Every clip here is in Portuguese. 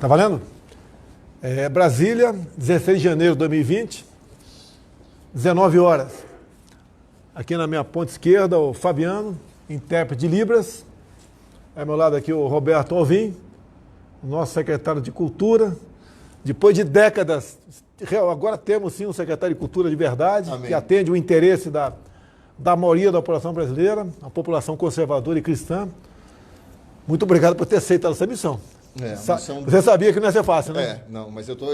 valendo? Brasília, 16 de janeiro de 2020, 19 horas. Aqui na minha ponta esquerda, o Fabiano, intérprete de Libras. Ao meu lado aqui o Roberto Alvim, nosso secretário de Cultura. Depois de décadas, agora temos sim um secretário de Cultura de verdade, Amém. Que atende o interesse da maioria da população brasileira, a população conservadora e cristã. Muito obrigado por ter aceitado essa missão. Você sabia que não ia ser fácil, né? Não, mas eu estou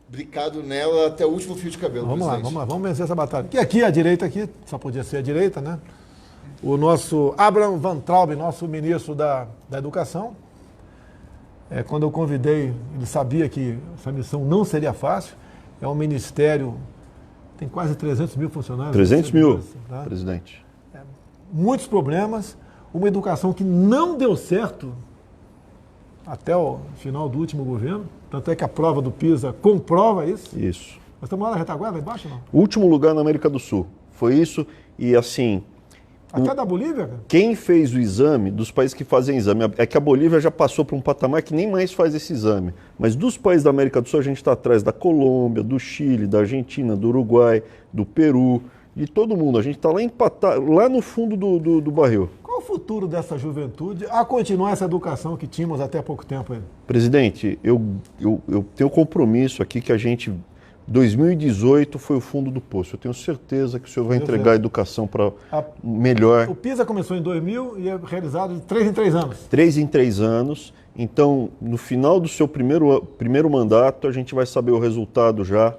imbricado nela até o último fio de cabelo, Vamos presidente. lá, vamos vencer essa batalha. Que aqui, à direita, aqui, só podia ser a direita, né? O nosso Abraham Van Traub, nosso ministro da Educação. Quando eu convidei, ele sabia que essa missão não seria fácil. É um ministério, tem quase 300 mil funcionários. 300 mil, tá? Presidente. Muitos problemas, uma educação que não deu certo até o final do último governo, tanto é que a prova do PISA comprova isso. Isso. Nós estamos lá na retaguarda, lá embaixo, não? Último lugar na América do Sul. Foi isso e assim... Até da Bolívia, cara? Quem fez o exame, dos países que fazem exame, é que a Bolívia já passou para um patamar que nem mais faz esse exame. Mas dos países da América do Sul, a gente está atrás da Colômbia, do Chile, da Argentina, do Uruguai, do Peru, de todo mundo. A gente está lá empatado, lá no fundo do barril. Qual o futuro dessa juventude a continuar essa educação que tínhamos até há pouco tempo aí? Presidente, eu tenho compromisso aqui que a gente... 2018 foi o fundo do poço. Eu tenho certeza que o senhor vai entregar a educação para melhor. O PISA começou em 2000 e é realizado de 3 em 3 anos. 3 em 3 anos. Então, no final do seu primeiro mandato, a gente vai saber o resultado já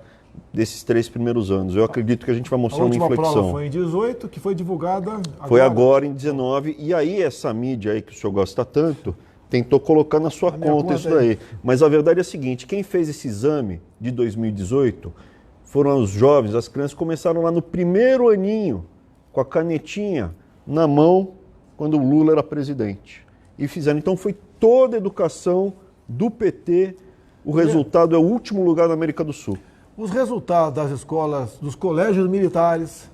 desses 3 primeiros anos. Eu acredito que a gente vai mostrar uma inflexão. A última prova foi em 18, que foi divulgada agora. Foi agora em 19. E aí essa mídia aí que o senhor gosta tanto... tentou colocar na sua conta isso daí. Mas a verdade é a seguinte, quem fez esse exame de 2018 foram os jovens, as crianças que começaram lá no primeiro aninho, com a canetinha na mão, quando o Lula era presidente. E fizeram. Então foi toda a educação do PT, o resultado é o último lugar na América do Sul. Os resultados das escolas, dos colégios militares,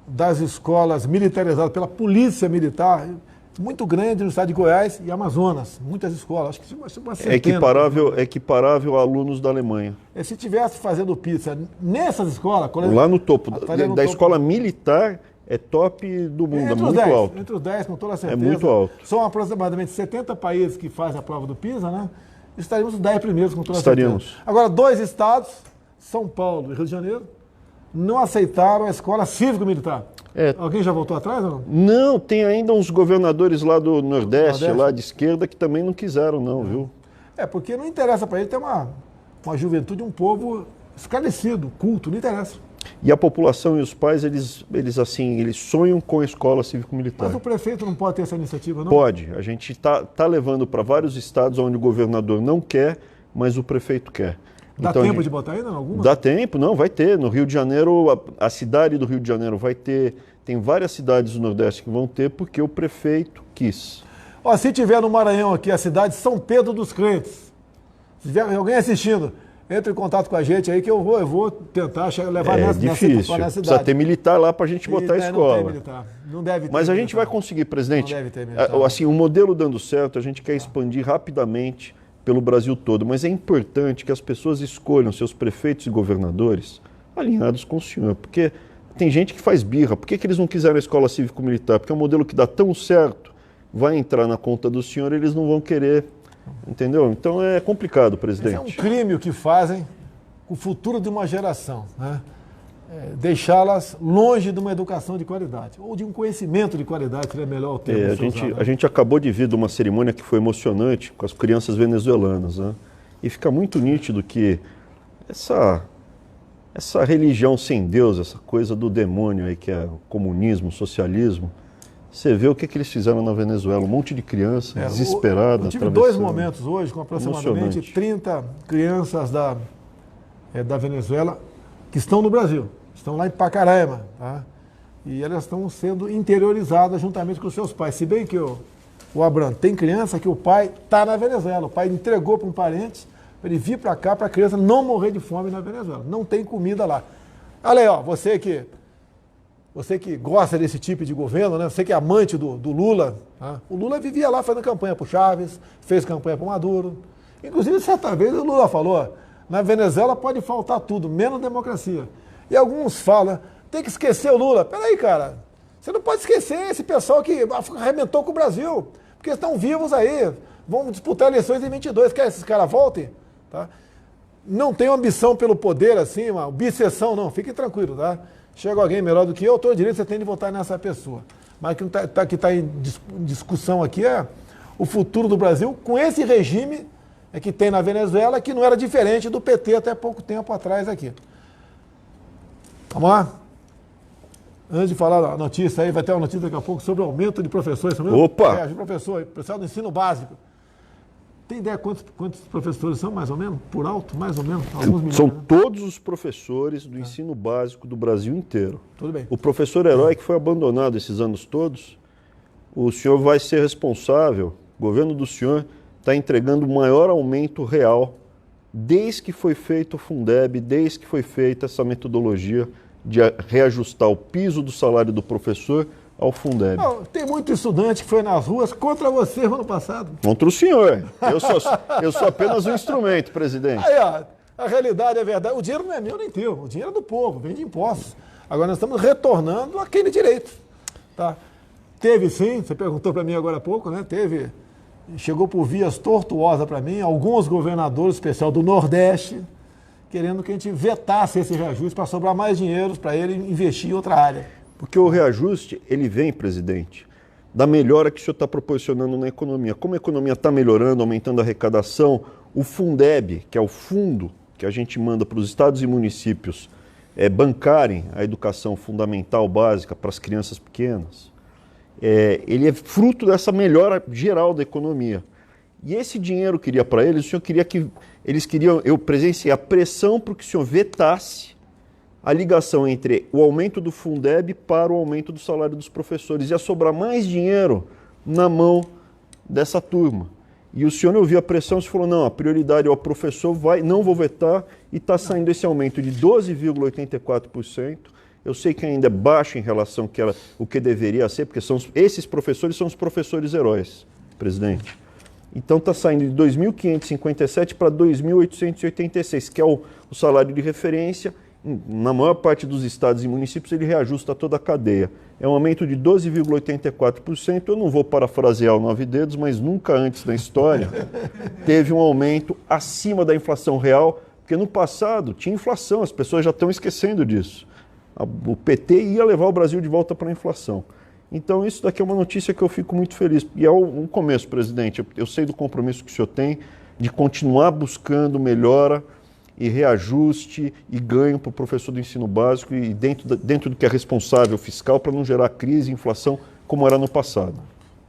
das escolas militarizadas pela polícia militar... muito grande no estado de Goiás e Amazonas, muitas escolas, acho que uma centena. Equiparável a alunos da Alemanha. Se tivesse fazendo pizza nessas escolas... Lá no topo, da escola militar, é top do mundo, é muito alto. Entre os 10, com toda certeza. É muito alto. São aproximadamente 70 países que fazem a prova do PISA, né? Estaríamos os 10 primeiros, com toda certeza. Agora, 2 estados, São Paulo e Rio de Janeiro, não aceitaram a escola cívico-militar. Alguém já voltou atrás ou não? Não, tem ainda uns governadores lá do Nordeste, lá de esquerda, que também não quiseram, não, viu? Porque não interessa para ele ter uma juventude, um povo esclarecido, culto, não interessa. E a população e os pais, eles sonham com a escola cívico-militar. Mas o prefeito não pode ter essa iniciativa, não? Pode. A gente tá levando para vários estados onde o governador não quer, mas o prefeito quer. Dá tempo de botar ainda alguma? Dá tempo, não, vai ter. No Rio de Janeiro, a cidade do Rio de Janeiro vai ter. Tem várias cidades do Nordeste que vão ter porque o prefeito quis. Se tiver no Maranhão aqui, a cidade São Pedro dos Crentes, se tiver alguém assistindo, entre em contato com a gente aí que eu vou tentar levar nessa cidade. Precisa ter militar lá para a gente botar a escola. Não tem militar. Não deve ter. Mas a gente vai conseguir, presidente. Não deve ter militar. Assim, o modelo dando certo, a gente quer expandir rapidamente pelo Brasil todo, mas é importante que as pessoas escolham seus prefeitos e governadores alinhados com o senhor, porque tem gente que faz birra. Por que eles não quiseram a escola cívico-militar? Porque é um modelo que dá tão certo, vai entrar na conta do senhor e eles não vão querer, entendeu? Então é complicado, presidente. Esse é um crime o que fazem com o futuro de uma geração, né? Deixá-las longe de uma educação de qualidade, ou de um conhecimento de qualidade, seria melhor o termo. A gente acabou de vir de uma cerimônia que foi emocionante com as crianças venezuelanas, né? E fica muito nítido que essa religião sem Deus, essa coisa do demônio aí que é o comunismo, o socialismo, você vê o que eles fizeram na Venezuela, um monte de criança desesperada. Eu tive 2 momentos hoje com aproximadamente 30 crianças da Venezuela que estão no Brasil. Estão lá em Pacaraima, tá? E elas estão sendo interiorizadas juntamente com os seus pais. Se bem que o Abraham tem criança que o pai está na Venezuela. O pai entregou para um parente para ele vir para cá para a criança não morrer de fome na Venezuela. Não tem comida lá. Olha aí, você que gosta desse tipo de governo, né? Você que é amante do Lula. Tá? O Lula vivia lá fazendo campanha para o Chaves, fez campanha para o Maduro. Inclusive, certa vez o Lula falou, na Venezuela pode faltar tudo, menos democracia. E alguns falam, tem que esquecer o Lula. Peraí, cara, você não pode esquecer esse pessoal que arrebentou com o Brasil, porque estão vivos aí, vão disputar eleições em 22, quer que esses caras voltem? Tá? Não tenho ambição pelo poder assim, uma obsessão não, fique tranquilo, tá? Chega alguém melhor do que eu, todo direito você tem de votar nessa pessoa. Mas o que está em discussão aqui é o futuro do Brasil com esse regime que tem na Venezuela, que não era diferente do PT até pouco tempo atrás aqui. Vamos lá? Antes de falar da notícia aí, vai ter uma notícia daqui a pouco sobre o aumento de professores. Opa! De professor, pessoal do ensino básico. Tem ideia quantos professores são, mais ou menos? Por alto, mais ou menos? Alguns milhões, são né? todos os professores do ensino básico do Brasil inteiro. Tudo bem. O professor herói que foi abandonado esses anos todos, o senhor vai ser responsável, o governo do senhor está entregando o maior aumento real desde que foi feito o Fundeb, desde que foi feita essa metodologia de reajustar o piso do salário do professor ao Fundeb. Não, tem muito estudante que foi nas ruas contra você no ano passado. Contra o senhor. Eu sou apenas um instrumento, presidente. Aí, ó, a realidade é verdade. O dinheiro não é meu nem teu, o dinheiro é do povo, vem de impostos. Agora nós estamos retornando aquele direito. Tá? Teve sim, você perguntou para mim agora há pouco, né? Chegou por vias tortuosas para mim, alguns governadores, especial do Nordeste, querendo que a gente vetasse esse reajuste para sobrar mais dinheiro para ele investir em outra área. Porque o reajuste, ele vem, presidente, da melhora que o senhor está proporcionando na economia. Como a economia está melhorando, aumentando a arrecadação, o Fundeb, que é o fundo que a gente manda para os estados e municípios bancarem a educação fundamental básica para as crianças pequenas, ele é fruto dessa melhora geral da economia. E esse dinheiro que iria para eles, o senhor queria que eles queriam, eu presenciei a pressão para que o senhor vetasse a ligação entre o aumento do Fundeb para o aumento do salário dos professores. Ia sobrar mais dinheiro na mão dessa turma. E o senhor ouviu a pressão e falou, não, a prioridade é o professor, não vou vetar, e está saindo esse aumento de 12,84%. Eu sei que ainda é baixo em relação ao que deveria ser, porque esses professores são os professores heróis, presidente. Então está saindo de 2.557 para 2.886, que é o salário de referência. Na maior parte dos estados e municípios ele reajusta toda a cadeia. É um aumento de 12,84%. Eu não vou parafrasear o 9 dedos, mas nunca antes na história teve um aumento acima da inflação real, porque no passado tinha inflação, as pessoas já estão esquecendo disso. O PT ia levar o Brasil de volta para a inflação. Então isso daqui é uma notícia que eu fico muito feliz. E é um começo, presidente. Eu sei do compromisso que o senhor tem de continuar buscando melhora e reajuste e ganho para o professor do ensino básico e dentro do que é responsável fiscal para não gerar crise e inflação como era no passado.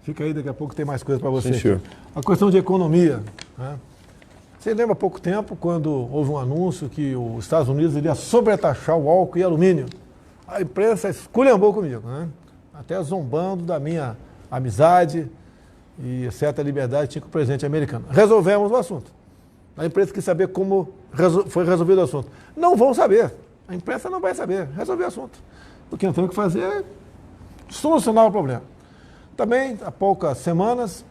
Fica aí, daqui a pouco tem mais coisa para você. Sim, senhor. A questão de economia. Né? Você lembra há pouco tempo quando houve um anúncio que os Estados Unidos iria sobretaxar o álcool e alumínio? A imprensa esculhambou comigo, né? Até zombando da minha amizade e certa liberdade que tinha com o presidente americano. Resolvemos o assunto. A imprensa quis saber como foi resolvido o assunto. Não vão saber. A imprensa não vai saber. Resolver o assunto. O que nós temos que fazer é solucionar o problema. Também, há poucas semanas,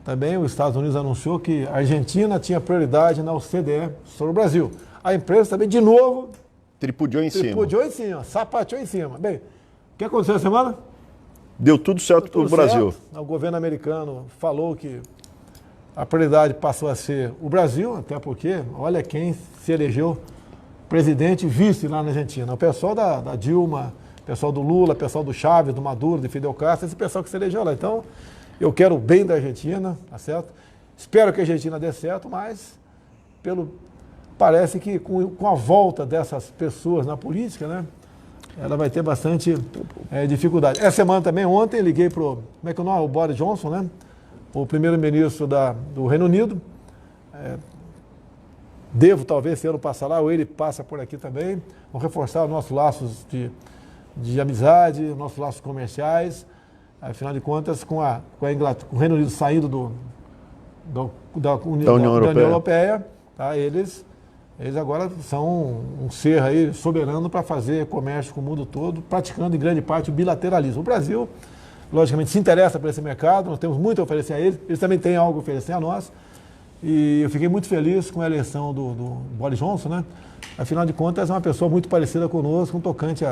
também os Estados Unidos anunciou que a Argentina tinha prioridade na OCDE sobre o Brasil. A imprensa também, de novo, tripudiou em cima, sapateou em cima. Bem, o que aconteceu essa semana? Deu tudo certo para o Brasil. O governo americano falou que a prioridade passou a ser o Brasil, até porque, olha quem se elegeu presidente e vice lá na Argentina. O pessoal da Dilma, o pessoal do Lula, o pessoal do Chávez, do Maduro, de Fidel Castro, esse pessoal que se elegeu lá. Então, eu quero o bem da Argentina, tá certo? Espero que a Argentina dê certo, mas parece que com a volta dessas pessoas na política, né, ela vai ter bastante dificuldade. Essa semana também, ontem, liguei para o Boris Johnson, né? O primeiro-ministro do Reino Unido. Devo, talvez, se ano passar lá, ou ele passa por aqui também. Vamos reforçar os nossos laços de amizade, os nossos laços comerciais. Afinal de contas, com o Reino Unido saindo da União Europeia, tá? Eles agora são um ser aí soberano para fazer comércio com o mundo todo, praticando em grande parte o bilateralismo. O Brasil, logicamente, se interessa por esse mercado, nós temos muito a oferecer a eles também têm algo a oferecer a nós, E eu fiquei muito feliz com a eleição do Boris Johnson, né? Afinal de contas, é uma pessoa muito parecida conosco, um tocante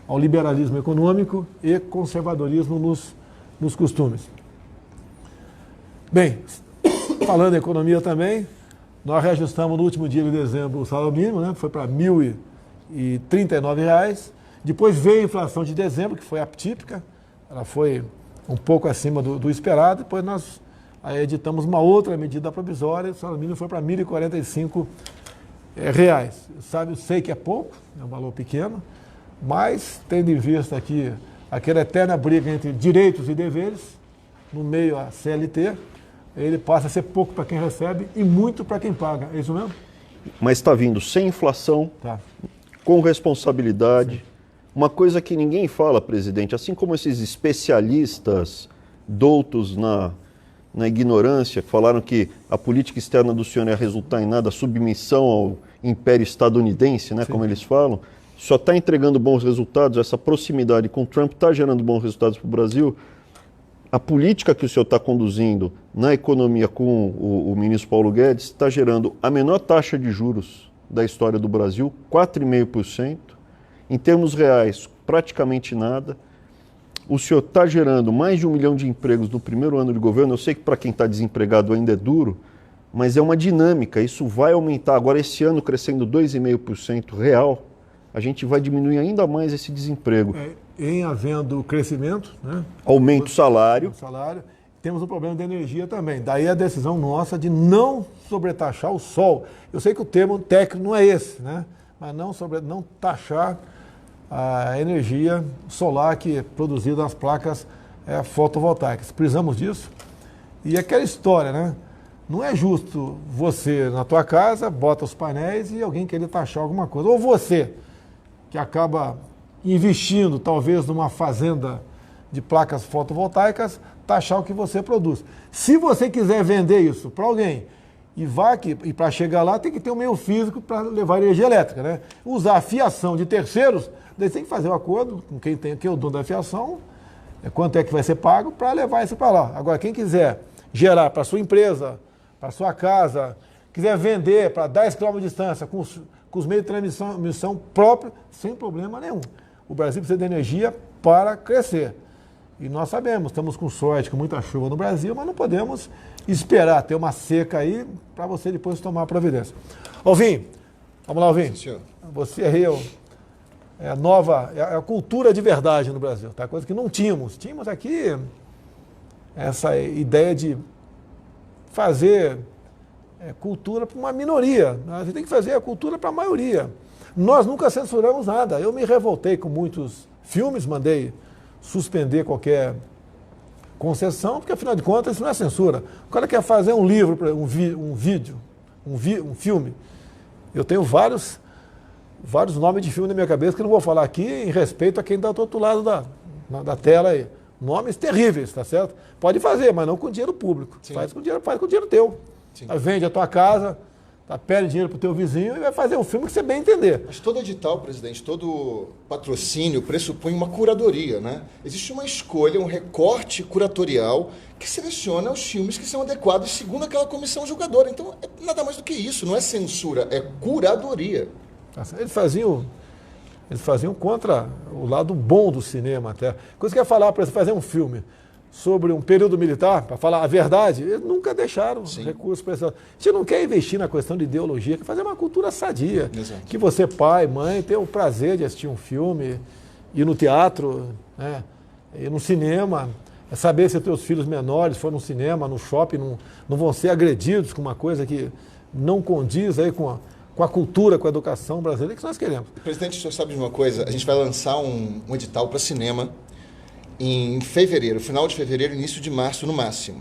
ao liberalismo econômico e conservadorismo nos costumes. Bem, falando em economia também, nós reajustamos no último dia de dezembro o salário mínimo, né? Foi para R$ 1.039. Depois veio a inflação de dezembro, que foi atípica, ela foi um pouco acima do esperado. Depois nós editamos uma outra medida provisória, o salário mínimo foi para R$ 1.045. Sabe, eu sei que é pouco, é um valor pequeno, mas tendo em vista aqui aquela eterna briga entre direitos e deveres, no meio a CLT, ele passa a ser pouco para quem recebe e muito para quem paga. É isso mesmo? Mas está vindo sem inflação, Tá. com responsabilidade. Sim. Uma coisa que ninguém fala, presidente, assim como esses especialistas doutos na ignorância, que falaram que a política externa do senhor ia resultar em nada, submissão ao império estadunidense, né, como eles falam, só está entregando bons resultados, essa proximidade com Trump está gerando bons resultados para o Brasil. A política que o senhor está conduzindo na economia com o ministro Paulo Guedes está gerando a menor taxa de juros da história do Brasil, 4,5%. Em termos reais, praticamente nada. O senhor está gerando mais de 1 milhão de empregos no primeiro ano de governo. Eu sei que para quem está desempregado ainda é duro, mas é uma dinâmica. Isso vai aumentar. Agora, esse ano, crescendo 2,5% real, a gente vai diminuir ainda mais esse desemprego. Em havendo crescimento, né? Aumenta o salário. Temos um problema de energia também. Daí a decisão nossa de não sobretaxar o sol. Eu sei que o termo técnico não é esse, né? Mas não taxar a energia solar que é produzida nas placas fotovoltaicas. Precisamos disso. E aquela história, né? Não é justo você, na tua casa, bota os painéis e alguém querer taxar alguma coisa. Ou você, que acaba investindo, talvez, numa fazenda de placas fotovoltaicas, taxar o que você produz. Se você quiser vender isso para alguém e para chegar lá tem que ter um meio físico para levar energia elétrica, né? Usar a fiação de terceiros, daí tem que fazer um acordo com quem é o dono da fiação, quanto é que vai ser pago para levar isso para lá. Agora, quem quiser gerar para sua empresa, para sua casa, quiser vender para 10 km de distância com os meios de transmissão próprios, sem problema nenhum. O Brasil precisa de energia para crescer. E nós sabemos, estamos com sorte, com muita chuva no Brasil, mas não podemos esperar ter uma seca aí para você depois tomar a providência. Alvim, vamos lá, Alvim. Sim, senhor. Você aí é a cultura de verdade no Brasil, tá? Coisa que não tínhamos. Tínhamos aqui essa ideia de fazer cultura para uma minoria. A gente tem que fazer a cultura para a maioria. Nós nunca censuramos nada. Eu me revoltei com muitos filmes, mandei suspender qualquer concessão, porque afinal de contas isso não é censura. O cara quer fazer um livro, um filme. Eu tenho vários nomes de filme na minha cabeça que eu não vou falar aqui em respeito a quem está do outro lado da tela aí. Nomes terríveis, tá certo? Pode fazer, mas não com dinheiro público. Faz com dinheiro teu. Vende a tua casa, pede dinheiro para o teu vizinho e vai fazer um filme que você bem entender. Mas todo edital, presidente, todo patrocínio pressupõe uma curadoria, né? Existe uma escolha, um recorte curatorial que seleciona os filmes que são adequados segundo aquela comissão julgadora. Então, é nada mais do que isso, não é censura, é curadoria. Eles faziam contra o lado bom do cinema até. Quando você quer falar para você fazer um filme sobre um período militar, para falar a verdade, eles nunca deixaram recursos para isso. A gente não quer investir na questão de ideologia, quer fazer uma cultura sadia. Exato. Que você, pai, mãe, tenha o prazer de assistir um filme, ir no teatro, né, ir no cinema, saber se os teus filhos menores foram no cinema, no shopping, não vão ser agredidos com uma coisa que não condiz aí com a cultura, com a educação brasileira, que nós queremos. Presidente, o senhor sabe de uma coisa? A gente vai lançar um edital para cinema em fevereiro, final de fevereiro, início de março no máximo.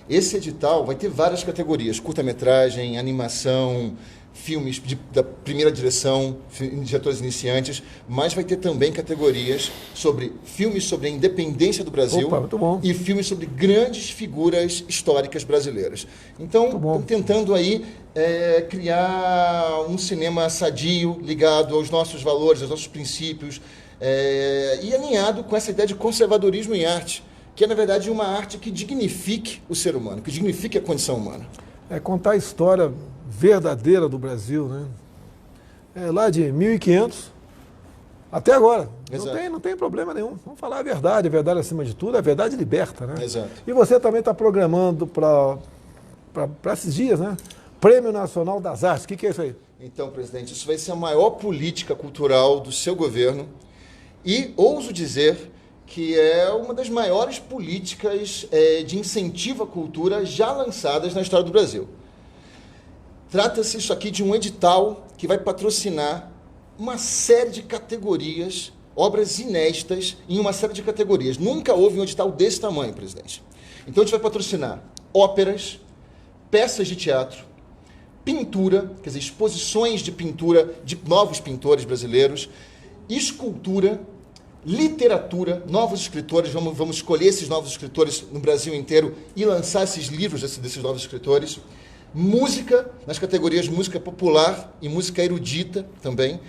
Esse edital vai ter várias categorias, curta-metragem, animação, filmes da primeira direção, diretores iniciantes, mas vai ter também categorias sobre filmes sobre a independência do Brasil. Opa, muito bom. E filmes sobre grandes figuras históricas brasileiras. Então, estamos tentando aí criar um cinema sadio, ligado aos nossos valores, aos nossos princípios, e alinhado com essa ideia de conservadorismo em arte, que é, na verdade, uma arte que dignifique o ser humano, que dignifique a condição humana. é contar a história verdadeira do Brasil, né? Lá de 1500 até agora. Não tem problema nenhum. Vamos falar a verdade acima de tudo, a verdade liberta, né? Exato. E você também está programando para esses dias, né? Prêmio Nacional das Artes. O que é isso aí? Então, presidente, isso vai ser a maior política cultural do seu governo e ouso dizer que é uma das maiores políticas de incentivo à cultura já lançadas na história do Brasil. Trata-se isso aqui de um edital que vai patrocinar uma série de categorias, obras inéditas em uma série de categorias. Nunca houve um edital desse tamanho, presidente. Então a gente vai patrocinar óperas, peças de teatro, pintura, quer dizer, exposições de pintura de novos pintores brasileiros, escultura, literatura, novos escritores, vamos escolher esses novos escritores no Brasil inteiro e lançar esses livros desses novos escritores, música, nas categorias música popular e música erudita também,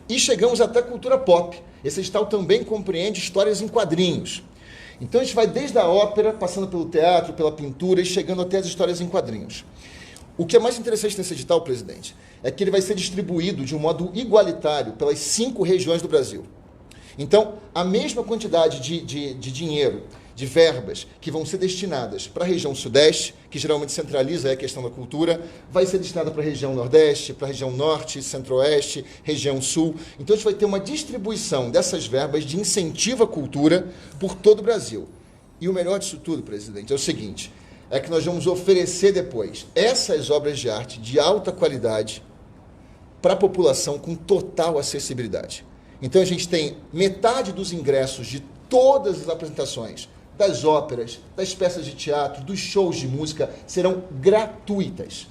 e chegamos até cultura pop. Esse edital também compreende histórias em quadrinhos. Então a gente vai desde a ópera, passando pelo teatro, pela pintura e chegando até as histórias em quadrinhos. O que é mais interessante nesse edital, presidente, é que ele vai ser distribuído de um modo igualitário pelas 5 regiões do Brasil. Então, a mesma quantidade de dinheiro, de verbas que vão ser destinadas para a região Sudeste, que geralmente centraliza a questão da cultura, vai ser destinada para a região Nordeste, para a região Norte, Centro-Oeste, região Sul. Então, a gente vai ter uma distribuição dessas verbas de incentivo à cultura por todo o Brasil. E o melhor disso tudo, presidente, é o seguinte, é que nós vamos oferecer depois essas obras de arte de alta qualidade para a população com total acessibilidade. Então a gente tem metade dos ingressos de todas as apresentações, das óperas, das peças de teatro, dos shows de música, serão gratuitas.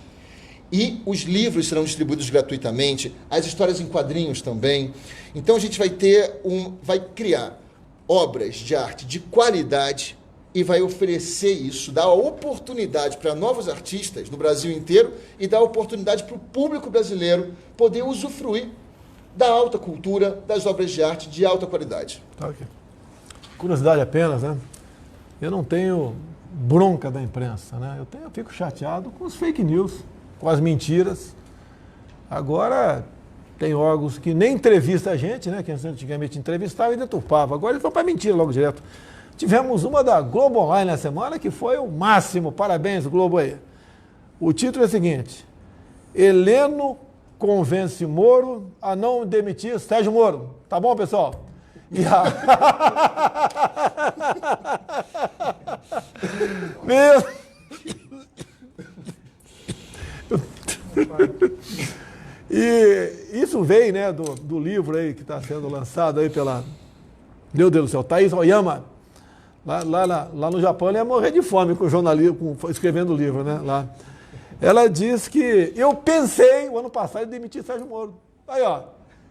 E os livros serão distribuídos gratuitamente, as histórias em quadrinhos também. Então a gente vai criar obras de arte de qualidade e vai oferecer isso, dar a oportunidade para novos artistas do Brasil inteiro e dar a oportunidade para o público brasileiro poder usufruir da alta cultura, das obras de arte de alta qualidade. Tá aqui. Curiosidade apenas, né? Eu não tenho bronca da imprensa, né? Eu fico chateado com os fake news, com as mentiras. Agora, tem órgãos que nem entrevistam a gente, né? Que antigamente entrevistava e deturpava. Agora eles vão para mentira logo direto. Tivemos uma da Globo Online na semana que foi o máximo. Parabéns, Globo aí. O título é o seguinte: Heleno convence Moro a não demitir Sérgio Moro. Tá bom, pessoal? E Meu... E isso veio, né, do livro aí que está sendo lançado aí pela... Meu Deus do céu, Thaís Oyama. Lá no Japão ele ia morrer de fome com o jornalismo, escrevendo o livro, né? Lá. Ela diz que eu pensei, o ano passado, em demitir Sérgio Moro. Aí, ó,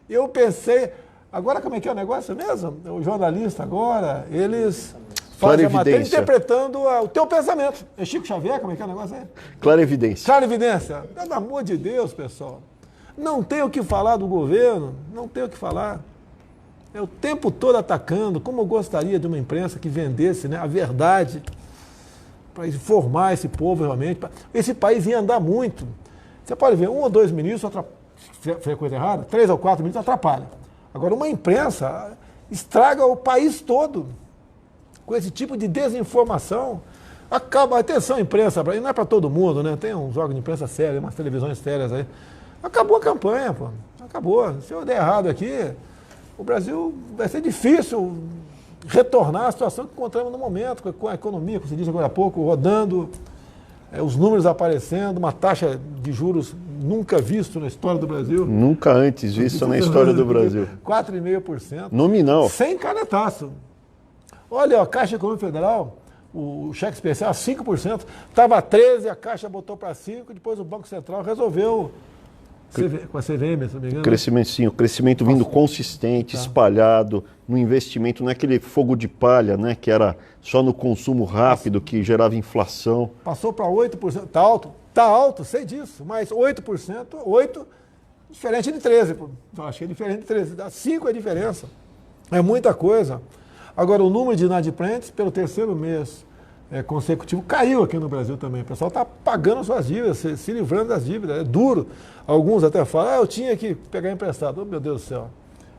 eu pensei... Agora, como é que é o negócio mesmo? O jornalista agora, eles fazem a matéria interpretando o teu pensamento. É Chico Xavier, como é que é o negócio aí? Clarividência. Clarividência. Pelo amor de Deus, pessoal. Não tem o que falar do governo, não tem o que falar. É o tempo todo atacando. Como eu gostaria de uma imprensa que vendesse, né, a verdade para informar esse povo realmente. Esse país ia andar muito. Você pode ver, 1 ou 2 ministros, se é coisa errada, 3 ou 4 ministros atrapalham. Agora, uma imprensa estraga o país todo com esse tipo de desinformação. Acaba, atenção, imprensa, não é para todo mundo, né? Tem uns órgãos de imprensa sérios, umas televisões sérias aí. Acabou a campanha, pô. Acabou. Se eu der errado aqui, o Brasil vai ser difícil retornar à situação que encontramos no momento, com a economia, como se disse agora há pouco, rodando, os números aparecendo, uma taxa de juros nunca visto na história do Brasil. Nunca antes visto na história do Brasil. 4,5%. Nominal. Sem canetaço. Olha, a Caixa Econômica Federal, o cheque especial, 5%. Estava 13%, a Caixa botou para 5%, depois o Banco Central resolveu, com a CVM, se não me engano. Crescimento, sim, o crescimento vindo consistente, espalhado, no investimento, não é aquele fogo de palha, né, que era só no consumo rápido, que gerava inflação. Passou para 8%, está alto, sei disso, mas 8%, 8%, diferente de 13%. Eu acho que é diferente de 13%, 5% é a diferença. É muita coisa. Agora, o número de inadimplentes, pelo terceiro mês consecutivo caiu aqui no Brasil também. O pessoal está pagando suas dívidas, se livrando das dívidas. É duro. Alguns até falam, eu tinha que pegar emprestado. Oh, meu Deus do céu.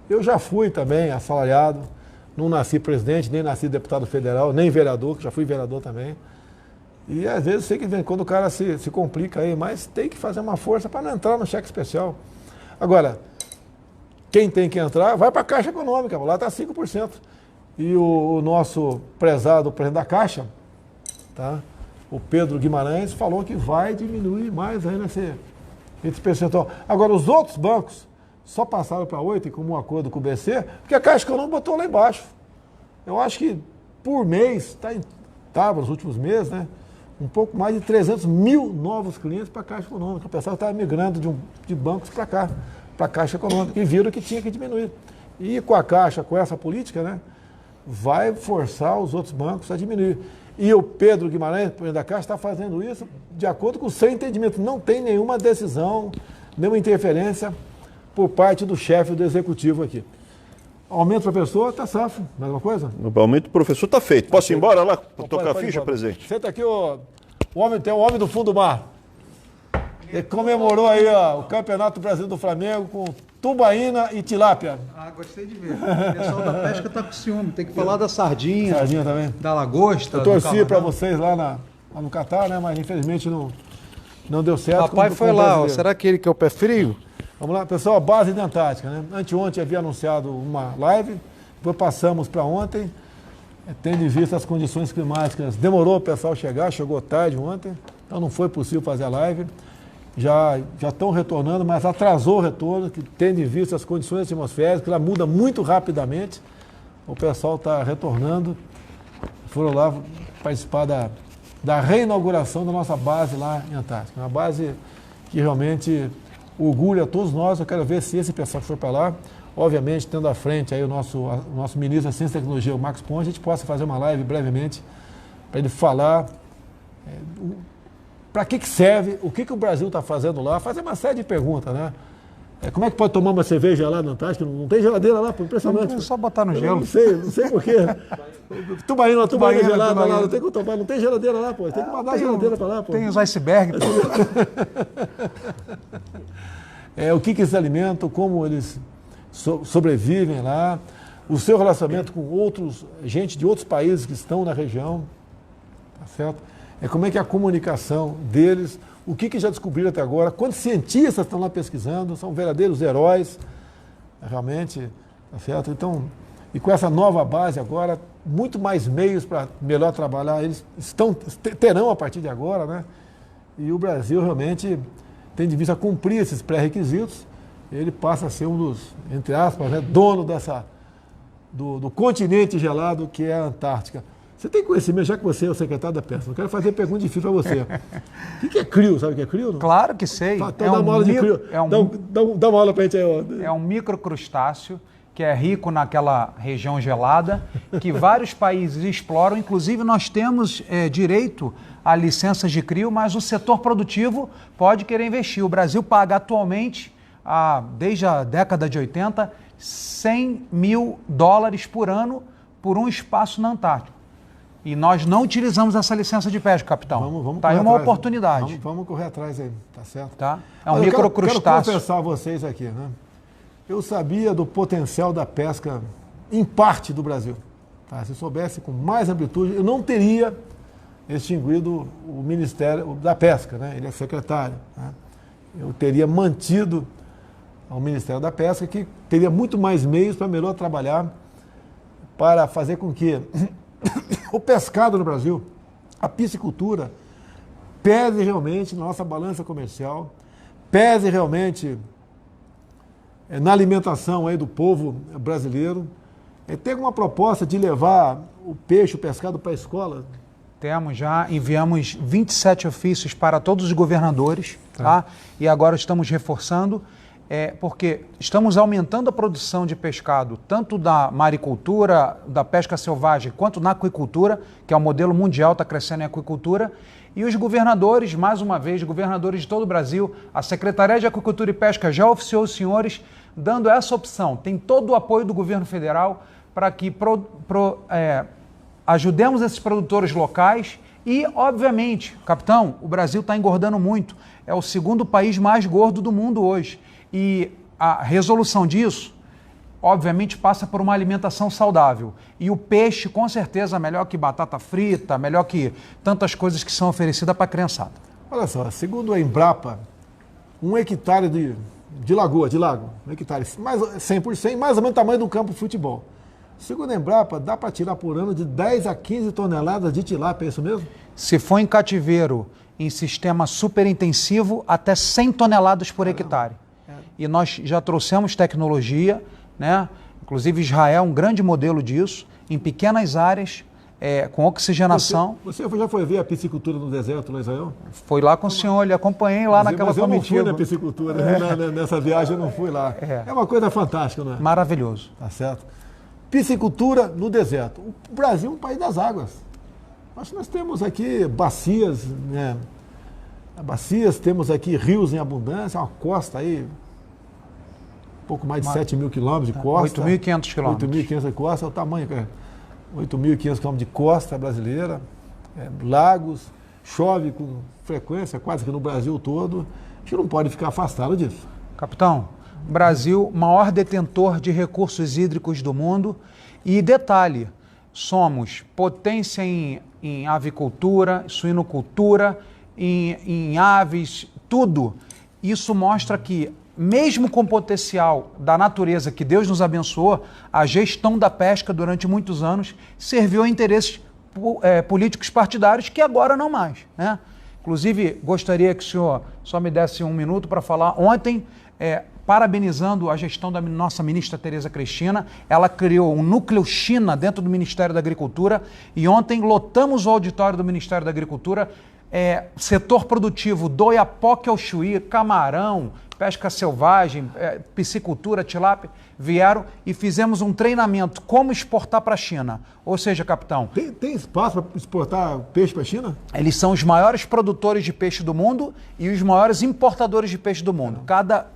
Eu já fui também assalariado, não nasci presidente, nem nasci deputado federal, nem vereador, que já fui vereador também. E às vezes sei que quando o cara se complica aí, mas tem que fazer uma força para não entrar no cheque especial. Agora, quem tem que entrar, vai para a Caixa Econômica, lá está 5%. E o nosso prezado presidente da Caixa, tá? O Pedro Guimarães, falou que vai diminuir mais aí esse percentual. Agora, os outros bancos só passaram para 8%, como um acordo com o BC, porque a Caixa Econômica botou lá embaixo. Eu acho que por mês, estava nos últimos meses, né? Um pouco mais de 300 mil novos clientes para a Caixa Econômica. O pessoal estava migrando de bancos para cá, para a Caixa Econômica, e viram que tinha que diminuir. E com a Caixa, com essa política, né, vai forçar os outros bancos a diminuir. E o Pedro Guimarães, presidente da Caixa, está fazendo isso de acordo com o seu entendimento. Não tem nenhuma decisão, nenhuma interferência por parte do chefe do executivo aqui. Aumento para a pessoa, está safo. Mais uma coisa? O aumento do professor está feito. Posso ir embora lá, tocar a ficha, presidente? Senta aqui, tem o homem do fundo do mar. Ele comemorou aí o Campeonato Brasileiro do Flamengo com tubaína e tilápia. Ah, gostei de ver. O pessoal da pesca tá com ciúme. Tem que falar da sardinha. Sardinha também. Da lagosta. Eu torci para vocês lá no Catar, né? Mas infelizmente não deu certo. O papai foi lá, ó. Será que ele quer o pé frio? Vamos lá, pessoal, base da Antártica, né? Anteontem havia anunciado uma live, depois passamos para ontem, tendo em vista as condições climáticas. Demorou o pessoal chegar, chegou tarde ontem, então não foi possível fazer a live. Já estão retornando, mas atrasou o retorno, que tendo em vista as condições atmosféricas, que ela muda muito rapidamente. O pessoal está retornando. Foram lá participar da reinauguração da nossa base lá em Antártica. Uma base que realmente orgulha a todos nós. Eu quero ver se esse pessoal que for para lá, obviamente, tendo à frente aí o nosso ministro da Ciência e Tecnologia, o Marcos Pontes, a gente possa fazer uma live brevemente para ele falar para que serve, o que o Brasil está fazendo lá, fazer uma série de perguntas, né? Como é que pode tomar uma cerveja lá na Antártica? Não tem geladeira lá, pô, impressionante. É só botar no gelo. Não sei por quê. Tubaína gelada lá, não tem como tomar, não tem geladeira lá, pô. Tem que mandar a geladeira para lá, pô. Tem os icebergs. O que eles alimentam, como eles sobrevivem lá, o seu relacionamento com gente de outros países que estão na região, tá certo? Como é que é a comunicação deles, o que já descobriram até agora, quantos cientistas estão lá pesquisando, são verdadeiros heróis, realmente, tá certo? Então, e com essa nova base agora, muito mais meios para melhor trabalhar, eles terão a partir de agora, né? E o Brasil realmente tem de vista cumprir esses pré-requisitos, ele passa a ser um dos, entre aspas, né, dono do continente gelado que é a Antártica. Você tem conhecimento, já que você é o secretário da pesca, eu quero fazer uma pergunta difícil para você. O que é CRIO? Sabe o que é CRIO? Não? Claro que sei. Então dá uma aula de CRIO. Dá uma aula para a gente aí. É um microcrustáceo que é rico naquela região gelada, que vários países exploram. Inclusive, nós temos direito a licenças de CRIO, mas o setor produtivo pode querer investir. O Brasil paga atualmente, desde a década de 80, $100 mil por ano por um espaço na Antártica. E nós não utilizamos essa licença de pesca, capitão. Vamos tá aí uma oportunidade. Vamos correr atrás aí, tá certo? Tá? É um microcrustáceo. Quero confessar a vocês aqui, né? Eu sabia do potencial da pesca em parte do Brasil. Tá? Se soubesse com mais amplitude, eu não teria extinguido o Ministério da Pesca, né? Ele é secretário. Né? Eu teria mantido o Ministério da Pesca, que teria muito mais meios para melhor trabalhar, para fazer com que o pescado no Brasil, a piscicultura, pese realmente na nossa balança comercial, pese realmente na alimentação aí do povo brasileiro. Tem uma proposta de levar o peixe, o pescado para a escola? Temos já, enviamos 27 ofícios para todos os governadores, tá? E agora estamos reforçando, porque estamos aumentando a produção de pescado, tanto da maricultura, da pesca selvagem, quanto na aquicultura, que é o modelo mundial, está crescendo em aquicultura. E os governadores, mais uma vez, governadores de todo o Brasil, a Secretaria de Aquicultura e Pesca já oficiou os senhores, dando essa opção. Tem todo o apoio do governo federal para que ajudemos esses produtores locais e, obviamente, capitão, o Brasil está engordando muito. É o segundo país mais gordo do mundo hoje. E a resolução disso, obviamente, passa por uma alimentação saudável. E o peixe, com certeza, melhor que batata frita, melhor que tantas coisas que são oferecidas para a criançada. Olha só, segundo a Embrapa, 1 hectare de lago, 1 hectare, mais 100%, mais ou menos o tamanho do campo de futebol. Segundo a Embrapa, dá para tirar por ano de 10 a 15 toneladas de tilápia, é isso mesmo? Se for em cativeiro, em sistema superintensivo, até 100 toneladas por hectare. E nós já trouxemos tecnologia, né? Inclusive Israel é um grande modelo disso, em pequenas áreas, com oxigenação. Você já foi ver a piscicultura no deserto lá em Israel? Foi lá com o senhor, lhe acompanhei lá naquela comitiva. Mas eu não fui na piscicultura, nessa viagem eu não fui lá. É uma coisa fantástica, não é? Maravilhoso. Tá certo. Piscicultura no deserto. O Brasil é um país das águas. Nós temos aqui bacias, né? Bacias, temos aqui rios em abundância, uma costa aí, pouco mais de 7 mil quilômetros de costa. 8.500 quilômetros. 8.500 de costa, é o tamanho, 8.500 quilômetros de costa brasileira, lagos, chove com frequência, quase que no Brasil todo. A gente não pode ficar afastado disso. Capitão, Brasil, maior detentor de recursos hídricos do mundo. E detalhe, somos potência em avicultura, suinocultura, em aves, tudo. Isso mostra que, mesmo com o potencial da natureza que Deus nos abençoou, a gestão da pesca durante muitos anos serviu a interesses políticos partidários que agora não mais, né? Inclusive, gostaria que o senhor só me desse um minuto para falar. Ontem, parabenizando a gestão da nossa ministra Tereza Cristina, ela criou um núcleo China dentro do Ministério da Agricultura e ontem lotamos o auditório do Ministério da Agricultura, setor produtivo do Oiapoque ao Chuí, camarão, pesca selvagem, piscicultura, tilápia, vieram e fizemos um treinamento como exportar para a China. Ou seja, capitão... Tem espaço para exportar peixe para a China? Eles são os maiores produtores de peixe do mundo e os maiores importadores de peixe do mundo. Cada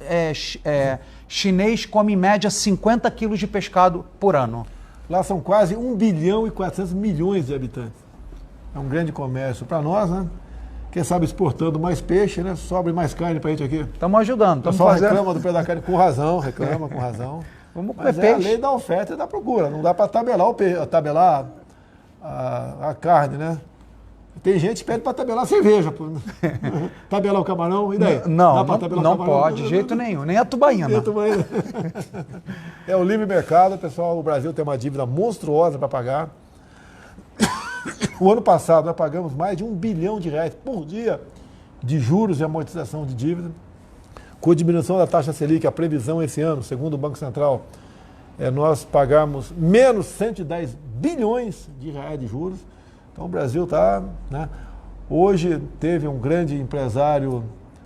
chinês come em média 50 quilos de pescado por ano. Lá são quase 1 bilhão e 400 milhões de habitantes. É um grande comércio para nós, né? Quem sabe exportando mais peixe, né? Sobre mais carne pra gente aqui. Estamos ajudando. O pessoal reclama do preço da carne com razão, reclama com razão. Vamos comer Mas peixe. É a lei da oferta e da procura. Não dá para tabelar a carne, né? Tem gente que pede para tabelar cerveja. Tabelar o camarão, e daí? Não pode, de jeito nenhum. Nem a tubaína. É o livre mercado, pessoal. O Brasil tem uma dívida monstruosa para pagar. O ano passado nós pagamos mais de R$1 bilhão por dia de juros e amortização de dívida. Com a diminuição da taxa Selic, a previsão esse ano, segundo o Banco Central, nós pagamos menos 110 bilhões de reais de juros. Então o Brasil está... né? Hoje teve um grande empresário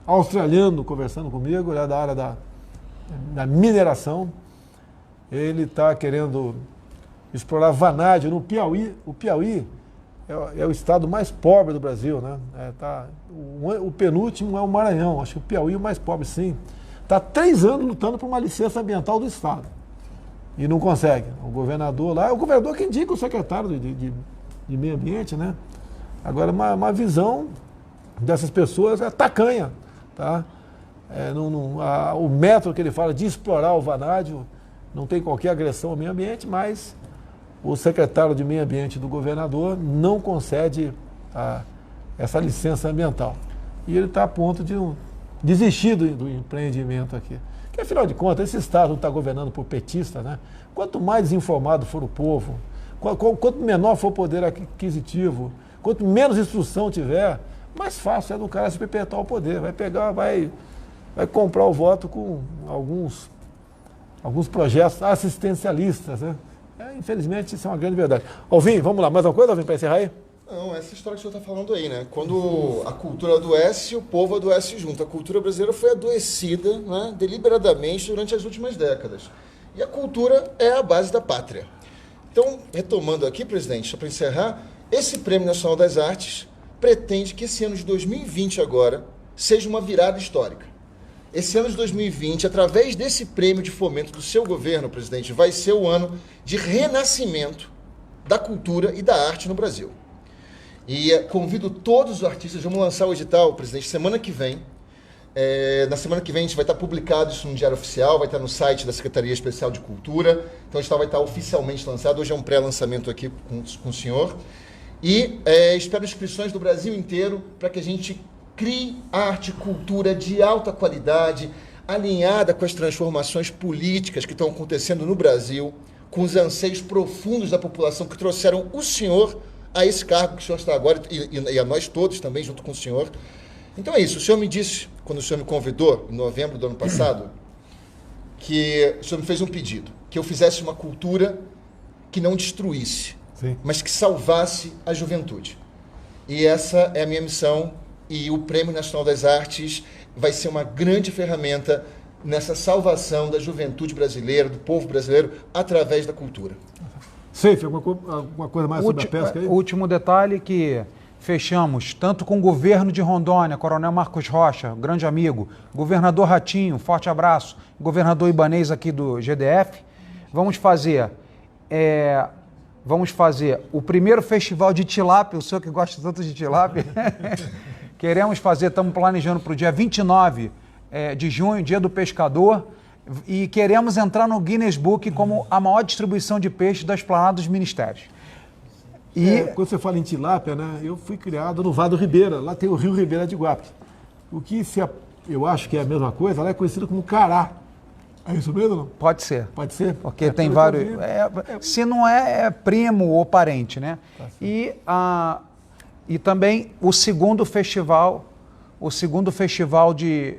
australiano conversando comigo, da área da mineração. Ele está querendo explorar vanádio no Piauí. O Piauí é o estado mais pobre do Brasil, né? O penúltimo é o Maranhão, acho que o Piauí é o mais pobre, sim. Está há 3 anos lutando por uma licença ambiental do estado e não consegue. O governador lá, é o governador que indica o secretário de meio ambiente, né? Agora, uma visão dessas pessoas é tacanha, tá? O método que ele fala de explorar o vanádio não tem qualquer agressão ao meio ambiente, mas o secretário de meio ambiente do governador não concede essa licença ambiental. E ele está a ponto de desistir do empreendimento aqui. Porque, afinal de contas, esse Estado está governando por petista, né? Quanto mais desinformado for o povo, quanto menor for o poder aquisitivo, quanto menos instrução tiver, mais fácil é do cara se perpetuar o poder. Vai comprar o voto com alguns projetos assistencialistas, né? Infelizmente, isso é uma grande verdade. Alvin, vamos lá, mais uma coisa, Alvin, para encerrar aí? Não, essa história que o senhor está falando aí, né? Quando a cultura adoece, o povo adoece junto. A cultura brasileira foi adoecida, né, deliberadamente durante as últimas décadas. E a cultura é a base da pátria. Então, retomando aqui, presidente, só para encerrar, esse Prêmio Nacional das Artes pretende que esse ano de 2020 agora seja uma virada histórica. Esse ano de 2020, através desse prêmio de fomento do seu governo, presidente, vai ser o ano de renascimento da cultura e da arte no Brasil. E convido todos os artistas, vamos lançar o edital, presidente, semana que vem. Na semana que vem a gente vai estar publicado isso no Diário Oficial, vai estar no site da Secretaria Especial de Cultura, então o edital vai estar oficialmente lançado. Hoje é um pré-lançamento aqui com o senhor. E espero inscrições do Brasil inteiro para que a gente crie arte e cultura de alta qualidade, alinhada com as transformações políticas que estão acontecendo no Brasil, com os anseios profundos da população que trouxeram o senhor a esse cargo que o senhor está agora e a nós todos também, junto com o senhor. Então é isso. O senhor me disse, quando o senhor me convidou, em novembro do ano passado, que o senhor me fez um pedido, que eu fizesse uma cultura que não destruísse, sim, mas que salvasse a juventude. E essa é a minha missão, e o Prêmio Nacional das Artes vai ser uma grande ferramenta nessa salvação da juventude brasileira, do povo brasileiro, através da cultura. Seife, alguma coisa mais sobre a pesca aí? Último detalhe que fechamos, tanto com o governo de Rondônia, Coronel Marcos Rocha, grande amigo, governador Ratinho, forte abraço, governador Ibanez aqui do GDF, vamos fazer o primeiro festival de tilápia, o senhor que gosta tanto de tilápia, queremos fazer, estamos planejando para o dia 29 de junho, dia do pescador, e queremos entrar no Guinness Book como a maior distribuição de peixe da esplanada dos ministérios. Quando você fala em tilápia, né, eu fui criado no Vado Ribeira, lá tem o Rio Ribeira de Guape. O que eu acho que é a mesma coisa, lá é conhecido como cará. É isso mesmo ou não? Pode ser. Pode ser? Porque tem vários... se não é primo ou parente, né? Tá, e também o segundo festival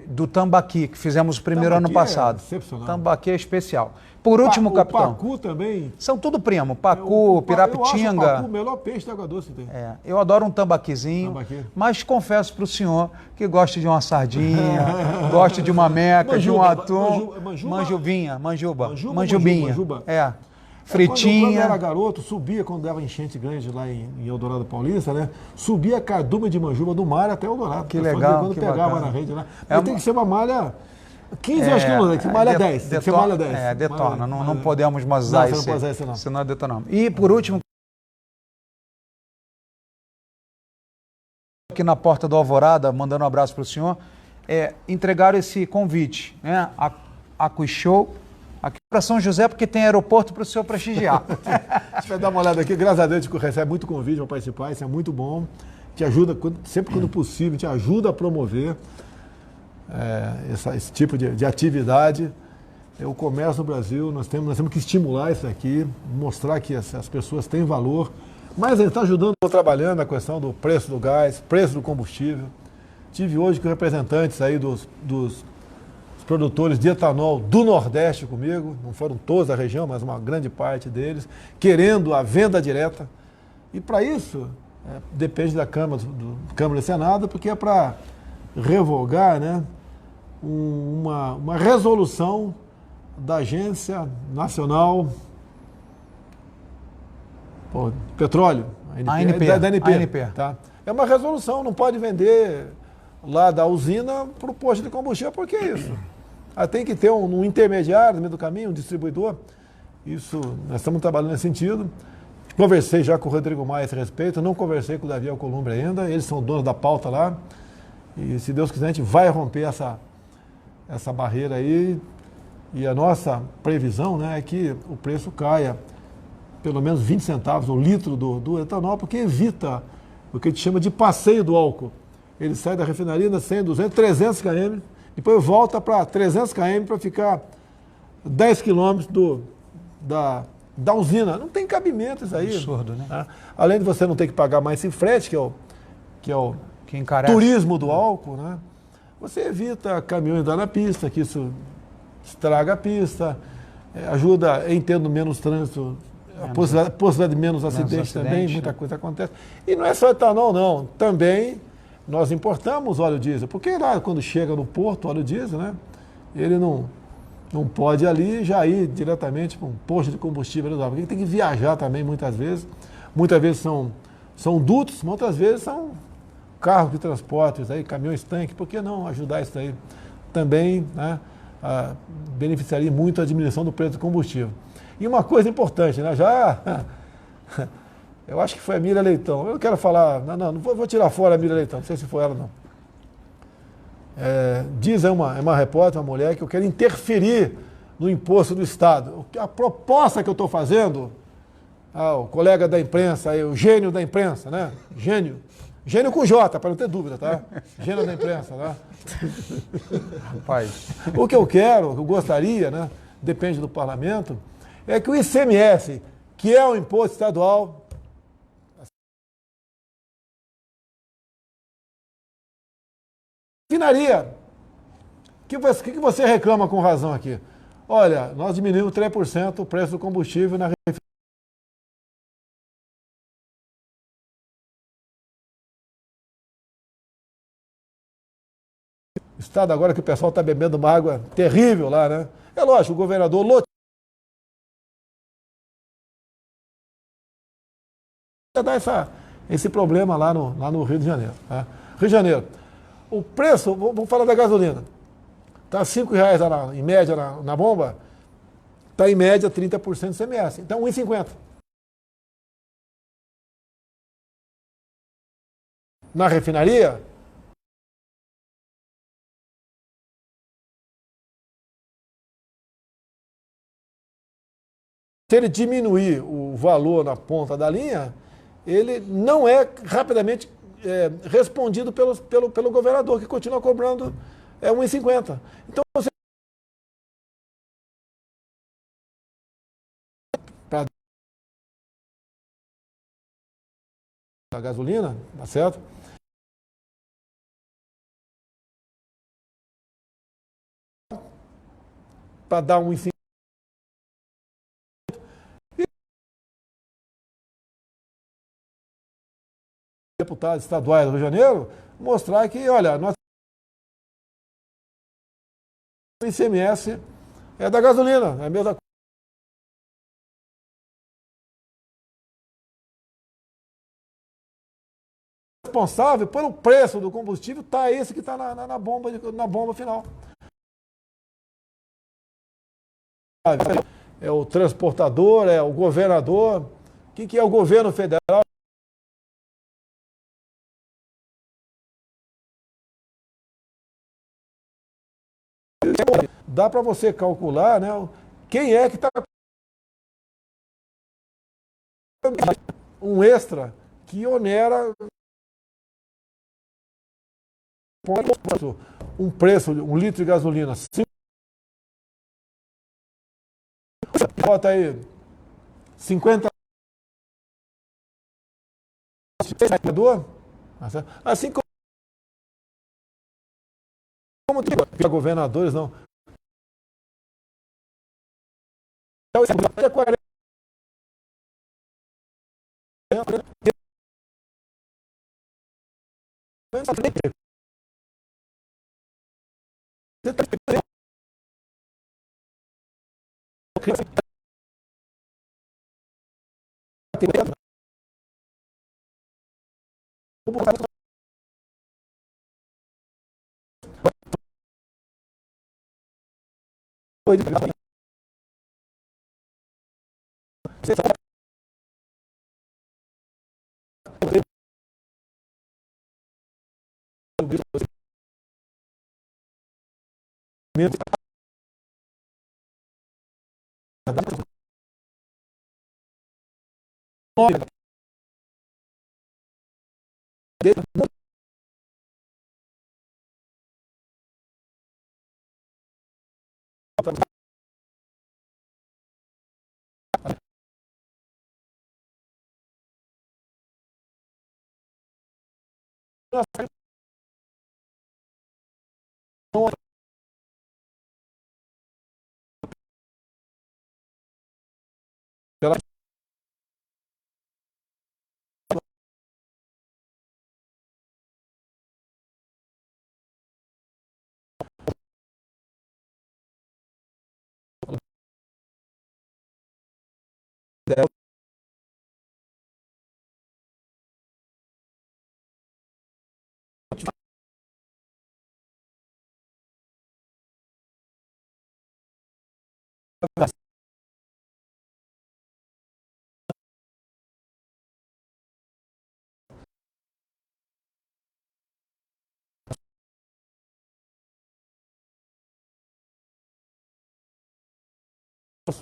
do Tambaqui, que fizemos o primeiro ano passado. Excepcional. Tambaqui é especial. Por último, capitão. O pacu também. São tudo primo. Pacu, pirapitinga. Eu acho o pacu o melhor peixe de água doce que tem. Eu adoro um tambaquizinho, mas confesso para o senhor que gosto de uma sardinha, gosto de uma meca, de um atum, manjubinha. Fritinha. Quando eu era garoto, subia, quando dava enchente grande lá em Eldorado Paulista, né? Subia a cardume de manjuba do mar até Eldorado. Que legal, quando que pegava bacana. na rede lá. Mas tem que ser uma malha... 15 acho que não, tem que ser malha 10. Tem que ser malha 10. Detona. Não podemos mais usar isso. Não pode usar isso, não. Senão detonamos. E, por último, aqui na porta do Alvorada, mandando um abraço para o senhor, entregaram esse convite, né? A Show aqui para São José, porque tem aeroporto para o senhor prestigiar. A gente vai dar uma olhada aqui. Graças a Deus, a gente recebe muito convite para participar, isso é muito bom. Te ajuda, sempre quando possível, te ajuda a promover esse tipo de atividade. O comércio no Brasil, nós temos que estimular isso aqui, mostrar que as pessoas têm valor, mas ele está ajudando, estou trabalhando na questão do preço do gás, preço do combustível. Tive hoje com representantes aí dos produtores de etanol do Nordeste comigo, não foram todos da região, mas uma grande parte deles, querendo a venda direta. E para isso, depende da Câmara e Senado, porque é para revogar, né, uma resolução da Agência Nacional de Petróleo, da ANP. Tá? É uma resolução, não pode vender lá da usina para o posto de combustível, por que isso? Tem que ter um intermediário no meio do caminho, um distribuidor. Isso, nós estamos trabalhando nesse sentido. Conversei já com o Rodrigo Maia a esse respeito, não conversei com o Davi Alcolumbre ainda, eles são donos da pauta lá. E se Deus quiser, a gente vai romper essa barreira aí. E a nossa previsão, né, é que o preço caia pelo menos 20 centavos o litro do etanol, porque evita o que a gente chama de passeio do álcool. Ele sai da refinaria na 100, 200, 300 km, depois volta para 300 km para ficar 10 km da usina. Não tem cabimento isso aí. Absurdo, né? Tá? Além de você não ter que pagar mais esse frete, que é o turismo do álcool, né? Você evita caminhões andar na pista, que isso estraga a pista, ajuda em tendo menos trânsito, a possibilidade de menos acidentes também, muita coisa acontece. E não é só etanol, não. Também nós importamos óleo diesel, porque lá quando chega no porto, óleo diesel, né, ele não pode ali já ir diretamente para um posto de combustível, porque ele tem que viajar também muitas vezes. Muitas vezes são dutos, muitas vezes são carros de transporte, aí, caminhões tanque, por que não ajudar isso aí? Também, né, beneficiaria muito a diminuição do preço do combustível. E uma coisa importante, né, já Eu acho que foi a Miriam Leitão. Eu não quero falar, não vou tirar fora a Miriam Leitão, não sei se foi ela não. Diz uma repórter, uma mulher, que eu quero interferir no imposto do Estado. A proposta que eu estou fazendo, o colega da imprensa, o gênio da imprensa, né? Gênio com J, para não ter dúvida, tá? Gênio da imprensa, tá? Rapaz. O que eu quero, o que eu gostaria, né? Depende do parlamento, é que o ICMS, que é o imposto estadual, refinaria. O que você reclama com razão aqui? Olha, nós diminuímos 3% o preço do combustível na refinaria. O estado agora que o pessoal está bebendo uma água terrível lá, né? É lógico, o governador loteou dar esse problema lá no Rio de Janeiro. Tá? Rio de Janeiro. O preço, vamos falar da gasolina. Está R$ 5,00 em média na bomba, está em média 30% de CMS. Então, R$ 1,50. Na refinaria, se ele diminuir o valor na ponta da linha, ele não é rapidamente respondido pelo governador, que continua cobrando R$ 1,50. Então, você a gasolina, tá certo? Para dar um incentivo. Deputados estaduais do Rio de Janeiro, mostrar que, olha, nós o ICMS é da gasolina, é a mesma coisa. Responsável pelo preço do combustível está esse que está na bomba final. É o transportador, é o governador. O que é o governo federal? Dá para você calcular, né, quem é que está um extra que onera um preço, um litro de gasolina. Bota aí 50. Assim como tem governadores, não. É 40. Pela